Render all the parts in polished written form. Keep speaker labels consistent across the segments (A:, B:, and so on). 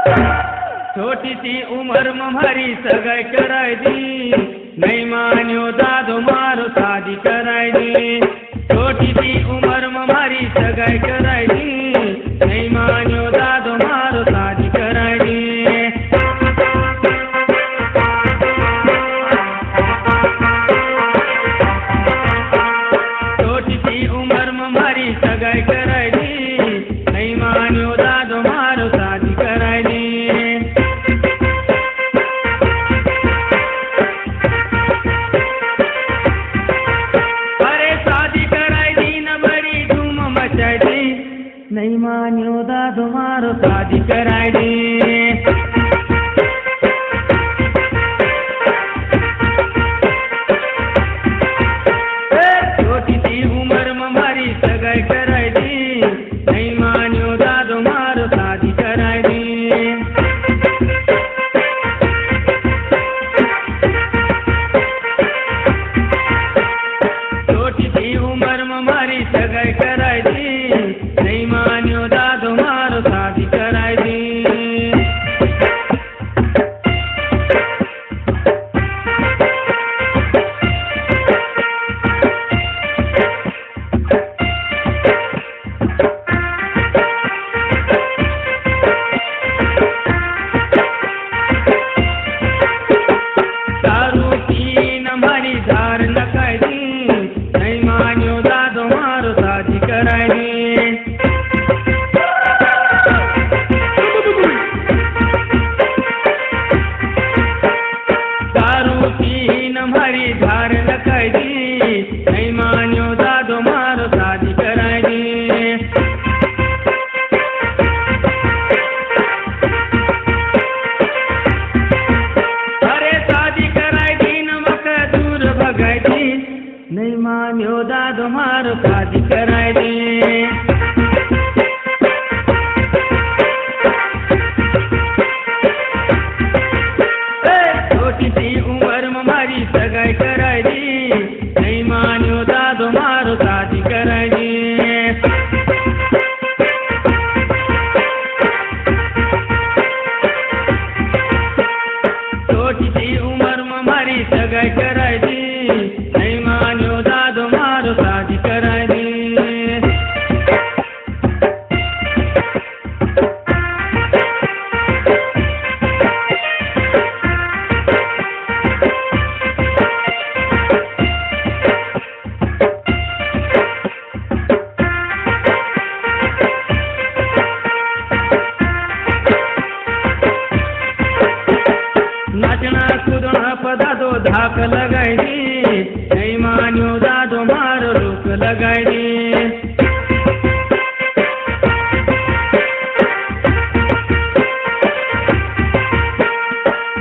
A: छोटी सी उम्र में मारी सगाई कराई दी, नहीं मान्यो दादो मारो शादी कराई दी। छोटी सी उम्र में मारी सगाई कराई दी, नहीं मान्यो दादो मारो शादी कराई दी। छोटी सी उम्र में मारी सगाई कराई दी, नहीं मान्यो दादो मारो शादी कराई दी। नहीं मान्यो दादो मारो शादी कराई दी। छोटी सी उम्र में मारी सगाई कराई दी, नहीं मान्यो दादो मारो शादी कराई दी। छोटी सी उम्र में मारी सगाई कराई दी, नहीं मान्यो दादो मारो शादी कराई दी। दारू पीन मारी धार नकाई दी, नहीं मान्यो दादो मारो शादी कराई दी। दारू पीन मारी धार नकाई दी, नहीं मान्यो दादो मारो शादी कराई दी। अरे शादी कराई दी नमक दूर भगाई दी, नहीं मान्यो दादो मारो शादी कराई दी। छोटी सी उम्र में मारी सगाई कराई दी, नहीं मान्यो दादो मारो शादी कराई दी। छोटी सी उम्र में मारी सगाई कराई दी, नहीं मान्यो दादो मारो शादी कराई दी। नाचना कूदना पदा दो धाक लगाई दी, नहीं मान्यो दादो मारो रोक लगाई दी।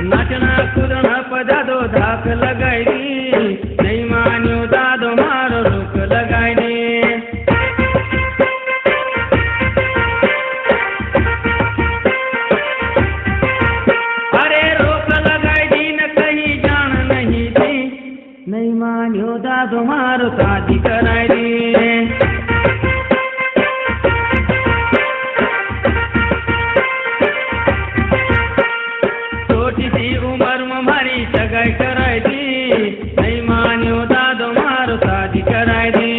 A: नाचना कूदना पदा दो धाक लगाई दी, नहीं मान्यो दादो मारो रोक लगाई दी। नहीं मान्यो दादो मारो शादी कराई दी। छोटी सी उम्र में मारी सगाई कराई दी, नहीं मान्यो दादो मारो शादी कराई दी।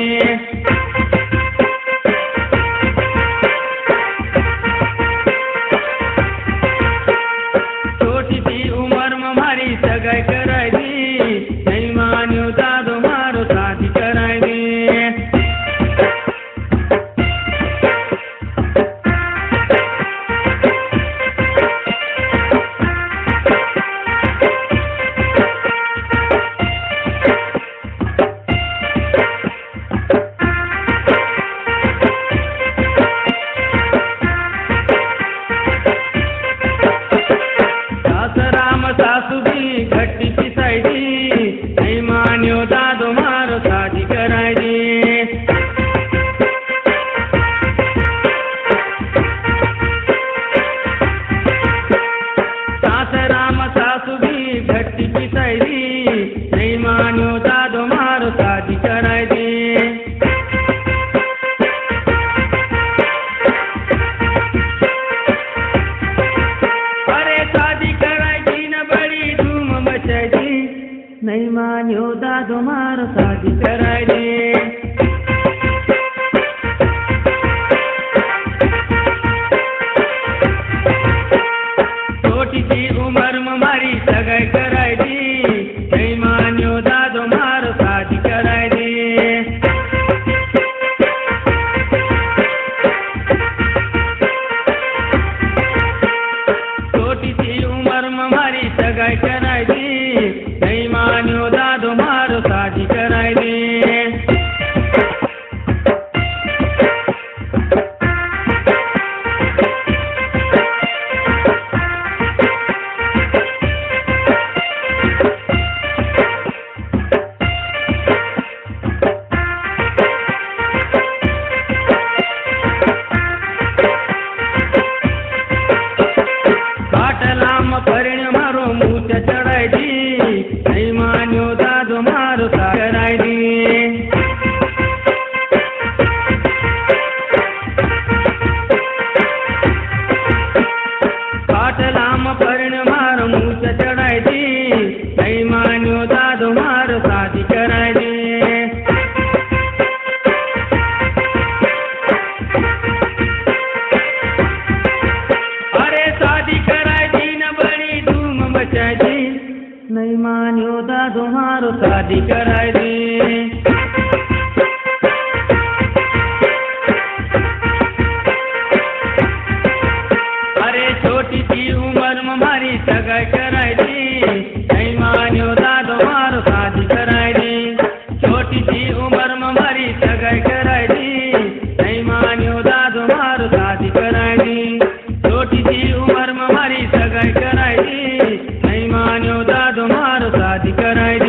A: छोटी सी उम्र में मारी सगाई कराई दी, नहीं मान्यो दादो मारो शादी कराई दी। सासराम सासू भी घट्टी पिसाई दी, नहीं मान्यो दादो मारो शादी कराई दी। सासराम सासू भी घट्टी पिसाई दी, नहीं मान्यो दादो मारो शादी कराई दी। नहीं मान्यो दादो मारो शादी कराई दी। अरे छोटी सी उम्र में मारी सगाई कराई दी, नहीं मान्यो दादो मारो शादी कराई दी। छोटी सी उम्र में मारी सगाई कराई दी, नहीं मान्यो दादो मारो शादी कराई दी। छोटी सी उम्र में मारी सगाई कराई दी, नहीं मान्यो दादो मारो शादी कराई दी।